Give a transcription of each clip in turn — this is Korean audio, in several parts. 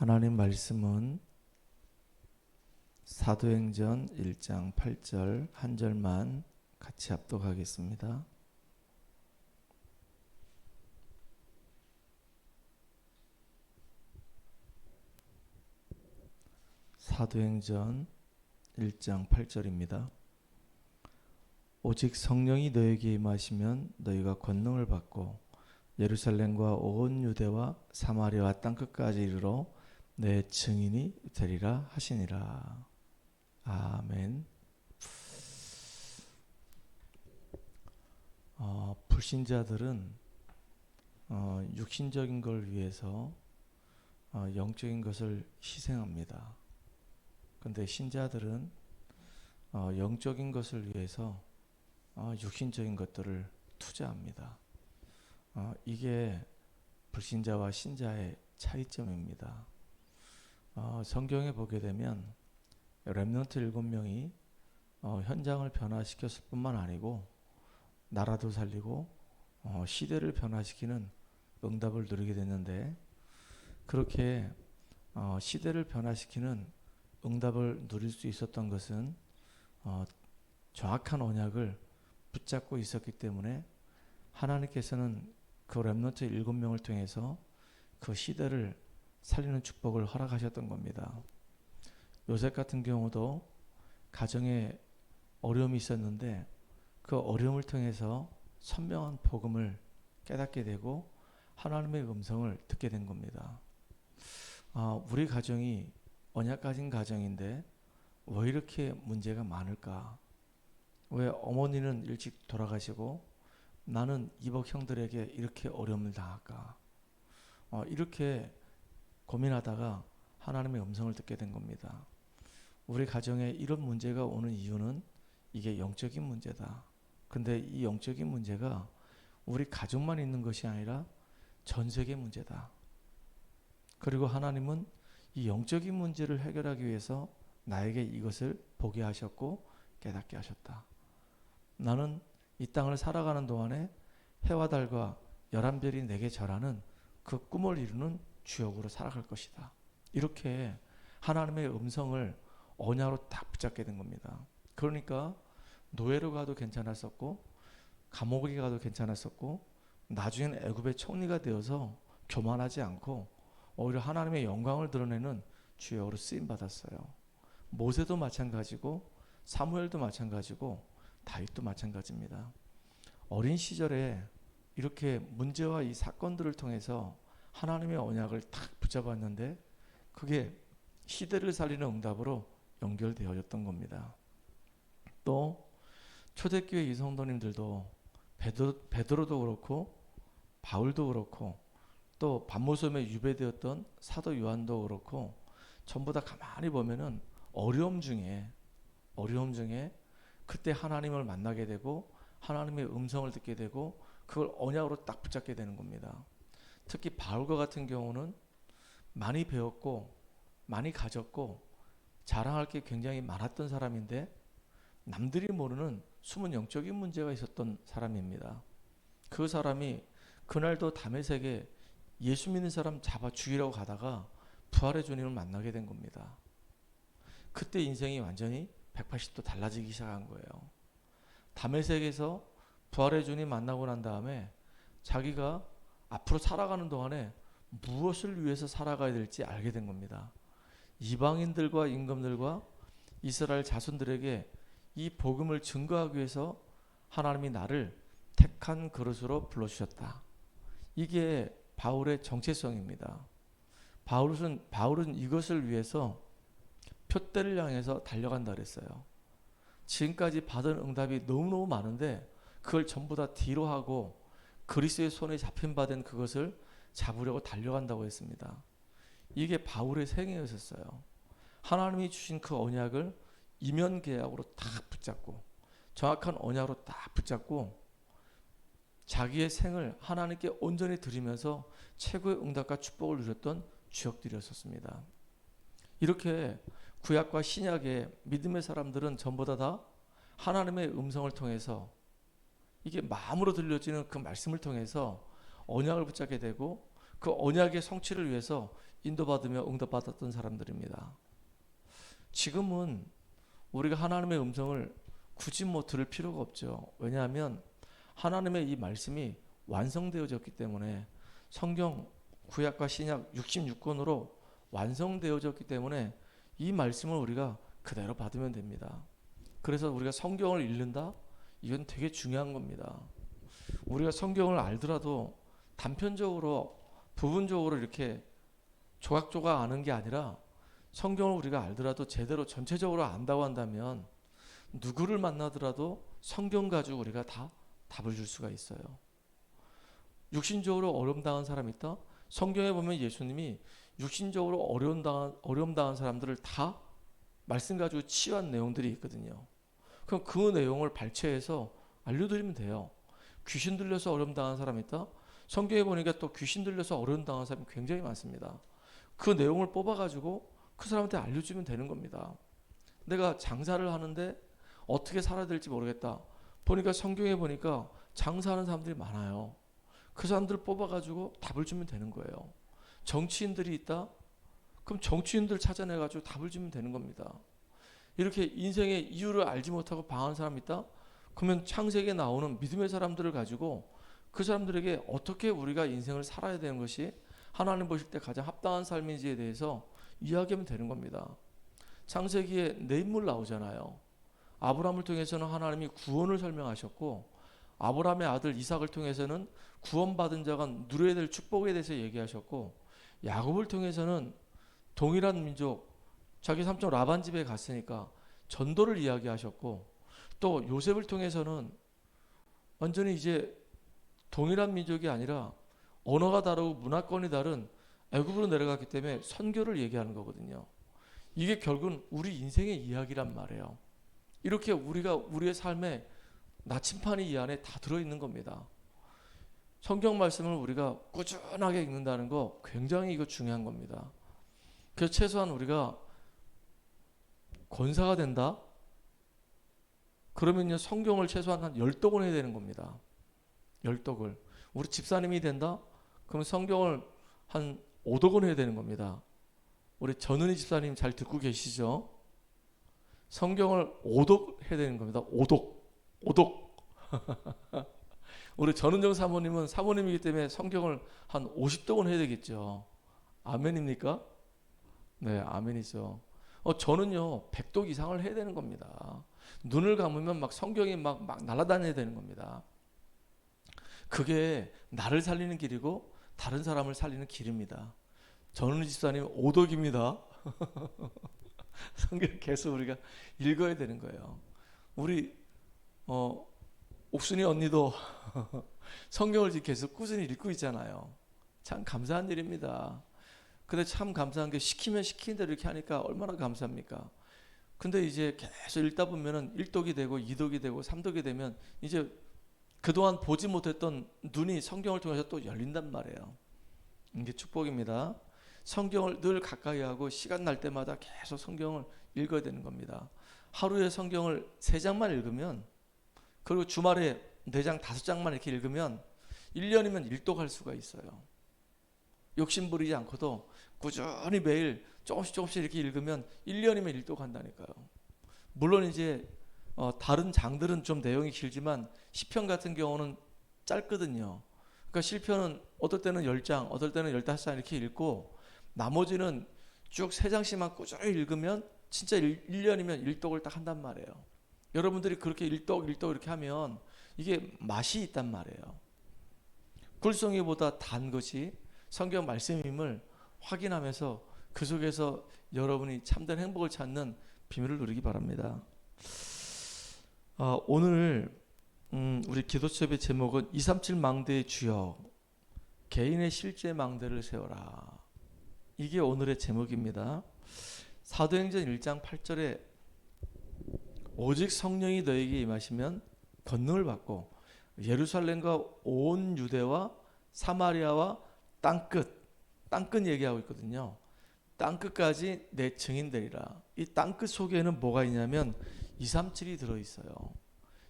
하나님 말씀은 사도행전 1장 8절 한 절만 같이 합독하겠습니다. 사도행전 1장 8절입니다. 오직 성령이 너에게 임하시면 너희가 권능을 받고 예루살렘과 온 유대와 사마리아와 땅끝까지 이르러 내 증인이 되리라 하시니라. 아멘. 불신자들은 육신적인 걸 위해서 영적인 것을 희생합니다. 그런데 신자들은 영적인 것을 위해서 육신적인 것들을 투자합니다. 이게 불신자와 신자의 차이점입니다. 성경에 보게 되면 렘넌트 7명이 현장을 변화시켰을 뿐만 아니고 나라도 살리고 시대를 변화시키는 응답을 누리게 됐는데, 그렇게 시대를 변화시키는 응답을 누릴 수 있었던 것은 정확한 언약을 붙잡고 있었기 때문에 하나님께서는 그 렘넌트 7명을 통해서 그 시대를 살리는 축복을 허락하셨던 겁니다. 요셉 같은 경우도 가정에 어려움이 있었는데 그 어려움을 통해서 선명한 복음을 깨닫게 되고 하나님의 음성을 듣게 된 겁니다. 우리 가정이 언약 가진 가정인데 왜 이렇게 문제가 많을까? 왜 어머니는 일찍 돌아가시고 나는 이복 형들에게 이렇게 어려움을 당할까? 이렇게 고민하다가 하나님의 음성을 듣게 된 겁니다. 우리 가정에 이런 문제가 오는 이유는 이게 영적인 문제다. 근데 이 영적인 문제가 우리 가족만 있는 것이 아니라 전 세계 문제다. 그리고 하나님은 이 영적인 문제를 해결하기 위해서 나에게 이것을 보게 하셨고 깨닫게 하셨다. 나는 이 땅을 살아가는 동안에 해와 달과 11별이 내게 절하는 그 꿈을 이루는 주역으로 살아갈 것이다. 이렇게 하나님의 음성을 언약으로 딱 붙잡게 된 겁니다. 그러니까 노예로 가도 괜찮았었고 감옥에 가도 괜찮았었고 나중에는 애굽의 총리가 되어서 교만하지 않고 오히려 하나님의 영광을 드러내는 주역으로 쓰임받았어요. 모세도 마찬가지고 사무엘도 마찬가지고 다윗도 마찬가지입니다. 어린 시절에 이렇게 문제와 이 사건들을 통해서 하나님의 언약을 탁 붙잡았는데 그게 시대를 살리는 응답으로 연결되어졌던 겁니다. 또 초대교회 이성도님들도 베드로도 그렇고 바울도 그렇고 또 밤모섬에 유배되었던 사도 요한도 그렇고 전부 다 가만히 보면은 어려움 중에 그때 하나님을 만나게 되고 하나님의 음성을 듣게 되고 그걸 언약으로 딱 붙잡게 되는 겁니다. 특히 바울과 같은 경우는 많이 배웠고 많이 가졌고 자랑할 게 굉장히 많았던 사람인데 남들이 모르는 숨은 영적인 문제가 있었던 사람입니다. 그 사람이 그날도 다메섹에 예수 믿는 사람 잡아 죽이려고 가다가 부활의 주님을 만나게 된 겁니다. 그때 인생이 완전히 180도 달라지기 시작한 거예요. 다메섹에서 부활의 주님 만나고 난 다음에 자기가 앞으로 살아가는 동안에 무엇을 위해서 살아가야 될지 알게 된 겁니다. 이방인들과 임금들과 이스라엘 자손들에게 이 복음을 증거하기 위해서 하나님이 나를 택한 그릇으로 불러주셨다. 이게 바울의 정체성입니다. 바울은 이것을 위해서 표대를 향해서 달려간다 그랬어요. 지금까지 받은 응답이 너무너무 많은데 그걸 전부 다 뒤로 하고 그리스도의 손에 잡힌 바 된 그것을 잡으려고 달려간다고 했습니다. 이게 바울의 생애였었어요. 하나님이 주신 그 언약을 이면 계약으로 딱 붙잡고 정확한 언약으로 딱 붙잡고 자기의 생을 하나님께 온전히 드리면서 최고의 응답과 축복을 누렸던 주역들이었습니다. 이렇게 구약과 신약의 믿음의 사람들은 전부 다 하나님의 음성을 통해서 이게 마음으로 들려지는 그 말씀을 통해서 언약을 붙잡게 되고 그 언약의 성취를 위해서 인도받으며 응답받았던 사람들입니다. 지금은 우리가 하나님의 음성을 굳이 들을 필요가 없죠. 왜냐하면 하나님의 이 말씀이 완성되어졌기 때문에, 성경 구약과 신약 66권으로 완성되어졌기 때문에 이 말씀을 우리가 그대로 받으면 됩니다. 그래서 우리가 성경을 읽는다? 이건 되게 중요한 겁니다. 우리가 성경을 알더라도 단편적으로 부분적으로 이렇게 조각조각 아는 게 아니라, 성경을 우리가 알더라도 제대로 전체적으로 안다고 한다면 누구를 만나더라도 성경 가지고 우리가 다 답을 줄 수가 있어요. 육신적으로 어려움 당한 사람이 있다? 성경에 보면 예수님이 육신적으로 어려움 당한 사람들을 다 말씀 가지고 치유한 내용들이 있거든요. 그럼 그 내용을 발췌해서 알려드리면 돼요. 귀신 들려서 어려움 당한 사람이 있다? 성경에 보니까 또 귀신 들려서 어려움 당한 사람이 굉장히 많습니다. 그 내용을 뽑아가지고 그 사람한테 알려주면 되는 겁니다. 내가 장사를 하는데 어떻게 살아야 될지 모르겠다. 보니까 성경에 보니까 장사하는 사람들이 많아요. 그 사람들을 뽑아가지고 답을 주면 되는 거예요. 정치인들이 있다? 그럼 정치인들 찾아내가지고 답을 주면 되는 겁니다. 이렇게 인생의 이유를 알지 못하고 방황하는 사람이 있다? 그러면 창세기에 나오는 믿음의 사람들을 가지고 그 사람들에게 어떻게 우리가 인생을 살아야 되는 것이 하나님 보실 때 가장 합당한 삶인지에 대해서 이야기하면 되는 겁니다. 창세기에 네 인물 나오잖아요. 아브라함을 통해서는 하나님이 구원을 설명하셨고, 아브라함의 아들 이삭을 통해서는 구원받은 자가 누려야 될 축복에 대해서 얘기하셨고, 야곱을 통해서는 동일한 민족, 자기 삼촌 라반 집에 갔으니까 전도를 이야기하셨고, 또 요셉을 통해서는 완전히 이제 동일한 민족이 아니라 언어가 다르고 문화권이 다른 애굽으로 내려갔기 때문에 선교를 얘기하는 거거든요. 이게 결국은 우리 인생의 이야기란 말이에요. 이렇게 우리가 우리의 삶에 나침판이 이 안에 다 들어있는 겁니다. 성경 말씀을 우리가 꾸준하게 읽는다는 거 굉장히 이거 중요한 겁니다. 그래서 최소한 우리가 권사가 된다? 그러면요, 성경을 최소한 한 10독은 해야 되는 겁니다. 10독을. 우리 집사님이 된다? 그럼 성경을 한 5독은 해야 되는 겁니다. 우리 전은희 집사님 잘 듣고 계시죠? 성경을 5독 해야 되는 겁니다. 5독. 우리 전은정 사모님은 사모님이기 때문에 성경을 한 50독은 해야 되겠죠. 아멘입니까? 네, 아멘이죠. 저는요 100독 이상을 해야 되는 겁니다. 눈을 감으면 막 성경이 막 날아다녀야 되는 겁니다. 그게 나를 살리는 길이고 다른 사람을 살리는 길입니다. 전은희 집사님 5독입니다. 성경 계속 우리가 읽어야 되는 거예요. 우리 옥순이 언니도 성경을 계속 꾸준히 읽고 있잖아요. 참 감사한 일입니다. 근데 참 감사한 게 시키면 시키는 대로 이렇게 하니까 얼마나 감사합니까? 근데 이제 계속 읽다 보면은 1독이 되고 2독이 되고 3독이 되면 이제 그동안 보지 못했던 눈이 성경을 통해서 또 열린단 말이에요. 이게 축복입니다. 성경을 늘 가까이 하고 시간 날 때마다 계속 성경을 읽어야 되는 겁니다. 하루에 성경을 3장만 읽으면, 그리고 주말에 4장 5장만 이렇게 읽으면 1년이면 1독할 수가 있어요. 욕심 부리지 않고도 꾸준히 매일 조금씩 이렇게 읽으면 1년이면 1독한다니까요. 물론 이제 다른 장들은 좀 내용이 길지만 시편 같은 경우는 짧거든요. 그러니까 시편은 어떨 때는 10장, 어떨 때는 15장 이렇게 읽고, 나머지는 쭉 3장씩만 꾸준히 읽으면 진짜 1년이면 1독을 딱 한단 말이에요. 여러분들이 그렇게 1독 이렇게 하면 이게 맛이 있단 말이에요. 꿀송이보다 단 것이 성경 말씀임을 확인하면서 그 속에서 여러분이 참된 행복을 찾는 비밀을 누리기 바랍니다. 오늘 우리 기도수업의 제목은 237 망대의 주역, 개인의 실제 망대를 세워라. 이게 오늘의 제목입니다. 사도행전 1장 8절에 오직 성령이 너에게 임하시면 권능을 받고 예루살렘과 온 유대와 사마리아와 땅끝 얘기하고 있거든요. 땅끝까지 내 증인 되리라. 이 땅끝 속에는 뭐가 있냐면 237이 들어있어요.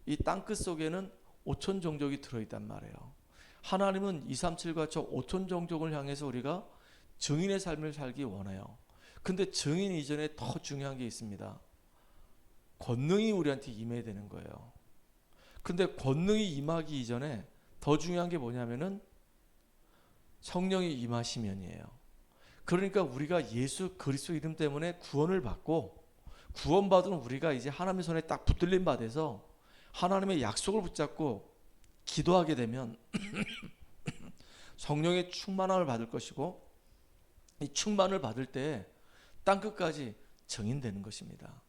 이 땅끝 속에는 5천 종족이 들어있단 말이에요. 하나님은 237과 저 5천 종족을 향해서 우리가 증인의 삶을 살기 원해요. 근데 증인 이전에 더 중요한 게 있습니다. 권능이 우리한테 임해야 되는 거예요. 근데 권능이 임하기 이전에 더 중요한 게 뭐냐면은 성령이 임하시면이에요. 그러니까 우리가 예수 그리스도 이름 때문에 구원을 받고 구원받은 우리가 이제 하나님의 손에 딱 붙들림 받아서 하나님의 약속을 붙잡고 기도하게 되면 성령의 충만함을 받을 것이고 이 충만을 받을 때 땅끝까지 증인되는 것입니다.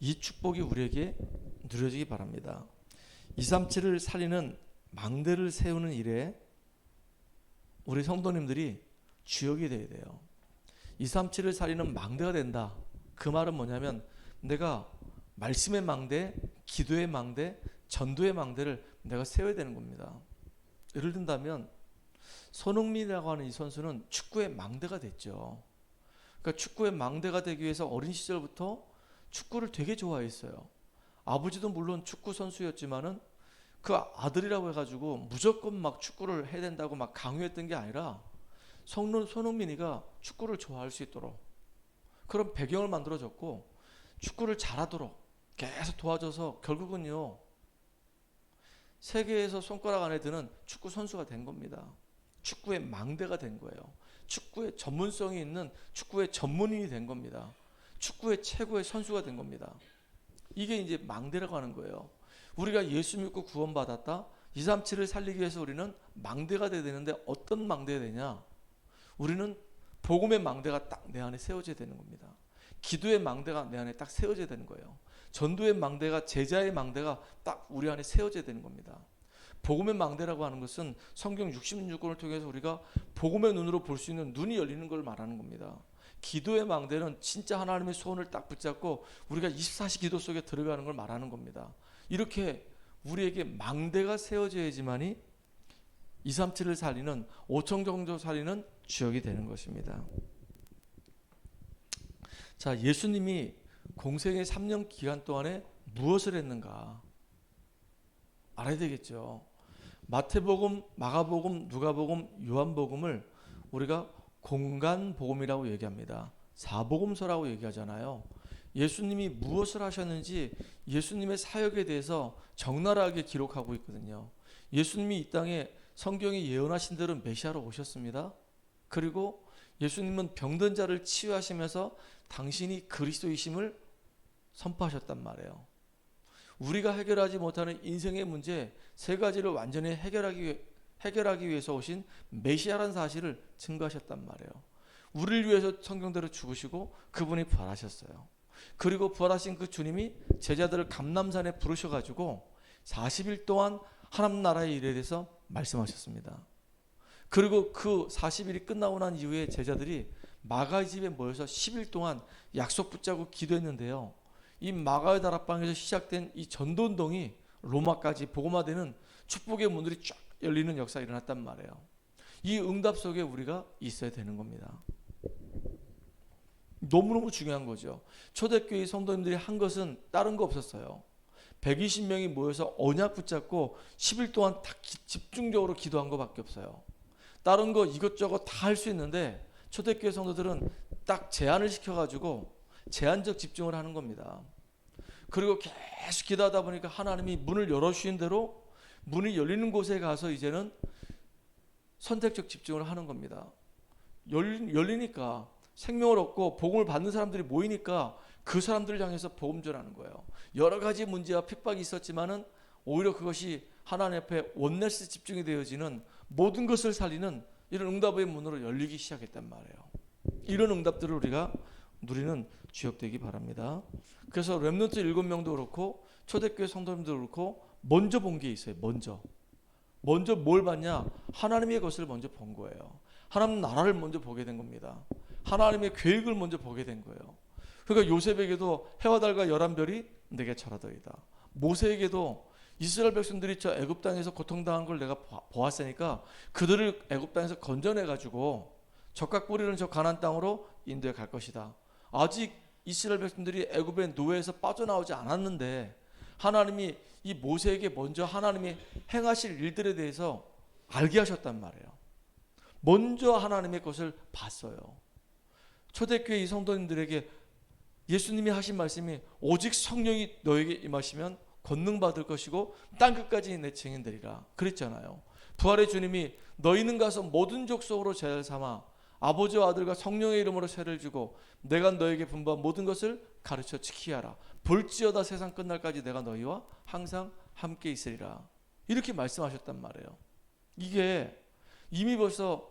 이 축복이 우리에게 누려지기 바랍니다. 237을 살리는 망대를 세우는 일에 우리 성도님들이 주역이 되어야 돼요. 237을 살리는 망대가 된다. 그 말은 뭐냐면 내가 말씀의 망대, 기도의 망대, 전도의 망대를 내가 세워야 되는 겁니다. 예를 든다면 손흥민이라고 하는 이 선수는 축구의 망대가 됐죠. 그러니까 축구의 망대가 되기 위해서 어린 시절부터 축구를 되게 좋아했어요. 아버지도 물론 축구 선수였지만은 그 아들이라고 해가지고 무조건 막 축구를 해야 된다고 막 강요했던 게 아니라 손흥민이가 축구를 좋아할 수 있도록 그런 배경을 만들어줬고 축구를 잘하도록 계속 도와줘서 결국은요 세계에서 손가락 안에 드는 축구 선수가 된 겁니다. 축구의 망대가 된 거예요. 축구의 전문성이 있는 축구의 전문인이 된 겁니다. 축구의 최고의 선수가 된 겁니다. 이게 이제 망대라고 하는 거예요. 우리가 예수 믿고 구원받았다. 237을 살리기 위해서 우리는 망대가 돼야 되는데 어떤 망대가 되냐? 우리는 복음의 망대가 딱 내 안에 세워져야 되는 겁니다. 기도의 망대가 내 안에 딱 세워져야 되는 거예요. 전도의 망대가 제자의 망대가 딱 우리 안에 세워져야 되는 겁니다. 복음의 망대라고 하는 것은 성경 66권을 통해서 우리가 복음의 눈으로 볼 수 있는 눈이 열리는 걸 말하는 겁니다. 기도의 망대는 진짜 하나님의 손을 딱 붙잡고 우리가 24시 기도 속에 들어가는 걸 말하는 겁니다. 이렇게 우리에게 망대가 세워져야지만이 237을 살리는 5천 정도 살리는 주역이 되는 것입니다. 자, 예수님이 공생의 3년 기간 동안에 무엇을 했는가 알아야 되겠죠. 마태복음, 마가복음, 누가복음, 요한복음을 우리가 공간복음이라고 얘기합니다. 사복음서라고 얘기하잖아요. 예수님이 무엇을 하셨는지 예수님의 사역에 대해서 적나라하게 기록하고 있거든요. 예수님이 이 땅에 성경이 예언하신 대로 메시아로 오셨습니다. 그리고 예수님은 병든 자를 치유하시면서 당신이 그리스도이심을 선포하셨단 말이에요. 우리가 해결하지 못하는 인생의 문제 세 가지를 완전히 해결하기 위해서 오신 메시아라는 사실을 증거하셨단 말이에요. 우리를 위해서 성경대로 죽으시고 그분이 부활하셨어요. 그리고 부활하신 그 주님이 제자들을 감람산에 부르셔가지고 40일 동안 하나님 나라의 일에 대해서 말씀하셨습니다. 그리고 그 40일이 끝나고 난 이후에 제자들이 마가의 집에 모여서 10일 동안 약속 붙잡고 기도했는데요. 이 마가의 다락방에서 시작된 이 전도운동이 로마까지 복음화되는 축복의 문들이 쫙 열리는 역사가 일어났단 말이에요. 이 응답 속에 우리가 있어야 되는 겁니다. 너무너무 중요한 거죠. 초대교회 성도님들이 한 것은 다른 거 없었어요. 120명이 모여서 언약 붙잡고 10일 동안 다 집중적으로 기도한 것밖에 없어요. 다른 거 이것저것 다 할 수 있는데 초대교회 성도들은 딱 제한을 시켜가지고 제한적 집중을 하는 겁니다. 그리고 계속 기도하다 보니까 하나님이 문을 열어주신 대로 문이 열리는 곳에 가서 이제는 선택적 집중을 하는 겁니다. 열리니까 생명을 얻고 복음을 받는 사람들이 모이니까 그 사람들을 향해서 복음 전하는 거예요. 여러 가지 문제와 핍박이 있었지만은 오히려 그것이 하나님 앞에 원내스 집중이 되어지는 모든 것을 살리는 이런 응답의 문으로 열리기 시작했단 말이에요. 이런 응답들을 우리가 누리는 주역되기 바랍니다. 그래서 렘넌트 7명도 그렇고 초대교회 성도님도 그렇고 먼저 본 게 있어요. 먼저 뭘 봤냐? 하나님의 것을 먼저 본 거예요. 하나님 나라를 먼저 보게 된 겁니다. 하나님의 계획을 먼저 보게 된 거예요. 그러니까 요셉에게도 해와 달과 11별이 내게 절하더이다. 모세에게도 이스라엘 백성들이 저 애굽 땅에서 고통당한 걸 내가 보았으니까 그들을 애굽 땅에서 건져내 가지고 적각 뿌리는 저 가나안 땅으로 인도해 갈 것이다. 아직 이스라엘 백성들이 애굽의 노예에서 빠져나오지 않았는데 하나님이 이 모세에게 먼저 하나님이 행하실 일들에 대해서 알게 하셨단 말이에요. 먼저 하나님의 것을 봤어요. 초대교회 이 성도님들에게 예수님이 하신 말씀이 오직 성령이 너에게 임하시면 권능 받을 것이고 땅 끝까지 내 증인되리라 그랬잖아요. 부활의 주님이 너희는 가서 모든 족속으로 제자를 삼아 아버지와 아들과 성령의 이름으로 세를 주고 내가 너에게 분부한 모든 것을 가르쳐 지키게 하라. 볼지어다 세상 끝날까지 내가 너희와 항상 함께 있으리라. 이렇게 말씀하셨단 말이에요. 이게 이미 벌써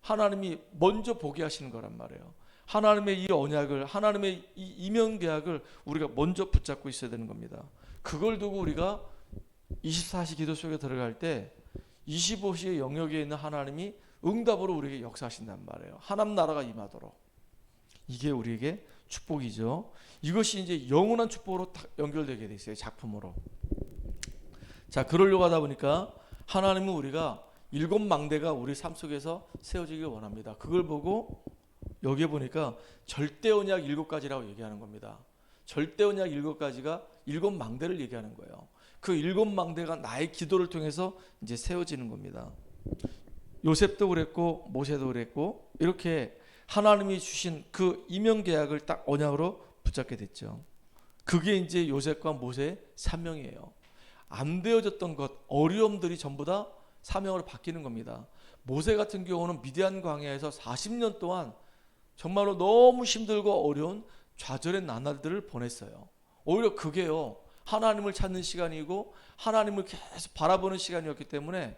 하나님이 먼저 보게 하시는 거란 말이에요. 하나님의 이 언약을, 하나님의 이 이면 계약을 우리가 먼저 붙잡고 있어야 되는 겁니다. 그걸 두고 우리가 24시 기도 속에 들어갈 때 25시의 영역에 있는 하나님이 응답으로 우리에게 역사하신단 말이에요. 하나님 나라가 임하도록. 이게 우리에게 축복이죠. 이것이 이제 영원한 축복으로 연결되게 돼 있어요. 작품으로. 자, 그러려고 하다 보니까 하나님은 우리가 7망대가 우리 삶 속에서 세워지길 원합니다. 그걸 보고 여기에 보니까 절대 언약 7가지라고 얘기하는 겁니다. 절대 언약 7가지가 7망대를 얘기하는 거예요. 그 7망대가 나의 기도를 통해서 이제 세워지는 겁니다. 요셉도 그랬고 모세도 그랬고 이렇게 하나님이 주신 그 이면 계약을 딱 언약으로 붙잡게 됐죠. 그게 이제 요셉과 모세의 사명이에요. 안 되어졌던 것, 어려움들이 전부 다 사명으로 바뀌는 겁니다. 모세 같은 경우는 미디안 광야에서 40년 동안 정말로 너무 힘들고 어려운 좌절의 나날들을 보냈어요. 오히려 그게요, 하나님을 찾는 시간이고 하나님을 계속 바라보는 시간이었기 때문에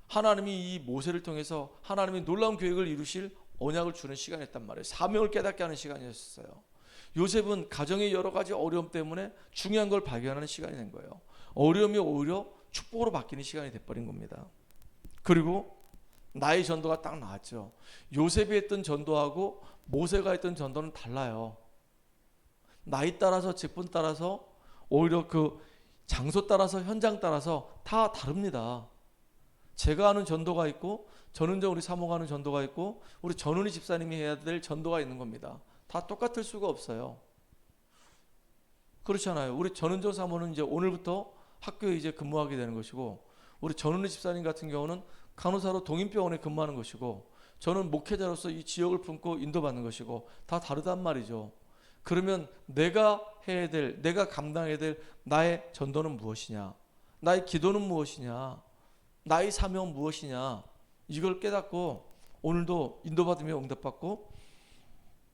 하나님이 이 모세를 통해서 하나님의 놀라운 계획을 이루실 언약을 주는 시간이었단 말이에요. 사명을 깨닫게 하는 시간이었어요. 요셉은 가정의 여러 가지 어려움 때문에 중요한 걸 발견하는 시간이 된 거예요. 어려움이 오히려 축복으로 바뀌는 시간이 돼버린 겁니다. 그리고 나의 전도가 딱 나왔죠. 요셉이 했던 전도하고 모세가 했던 전도는 달라요. 나이 따라서, 직분 따라서, 오히려 그 장소 따라서, 현장 따라서 다 다릅니다. 제가 하는 전도가 있고, 전은정 우리 사모가 하는 전도가 있고, 우리 전은희 집사님이 해야 될 전도가 있는 겁니다. 다 똑같을 수가 없어요. 그렇잖아요. 우리 전은정 사모는 이제 오늘부터 학교에 이제 근무하게 되는 것이고, 우리 전은희 집사님 같은 경우는 간호사로 동인병원에 근무하는 것이고, 저는 목회자로서 이 지역을 품고 인도받는 것이고, 다 다르단 말이죠. 그러면 내가 해야 될, 내가 감당해야 될 나의 전도는 무엇이냐? 나의 기도는 무엇이냐? 나의 사명은 무엇이냐? 이걸 깨닫고 오늘도 인도받으며 응답받고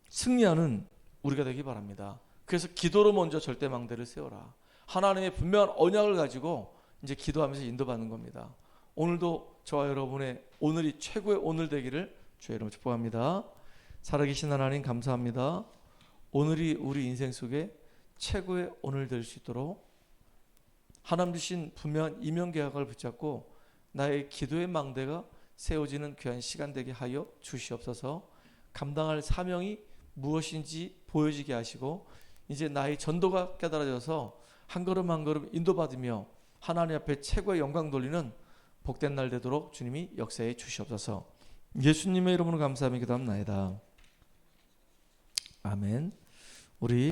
승리하는 우리가 되기 바랍니다. 그래서 기도로 먼저 절대망대를 세워라. 하나님의 분명한 언약을 가지고 이제 기도하면서 인도받는 겁니다. 오늘도 저와 여러분의 오늘이 최고의 오늘 되기를 주의 이름으로 축복합니다. 살아계신 하나님 감사합니다. 오늘이 우리 인생 속에 최고의 오늘 될 수 있도록 하나님 주신 분명한 이면 계약을 붙잡고 나의 기도의 망대가 세워지는 귀한 시간 되게 하여 주시옵소서. 감당할 사명이 무엇인지 보여지게 하시고 이제 나의 전도가 깨달아져서 한 걸음 한 걸음 인도받으며 하나님 앞에 최고의 영광 돌리는 복된 날 되도록 주님이 역사해 주시옵소서. 예수님의 이름으로 감사하며 기도합나이다. 아멘. 우리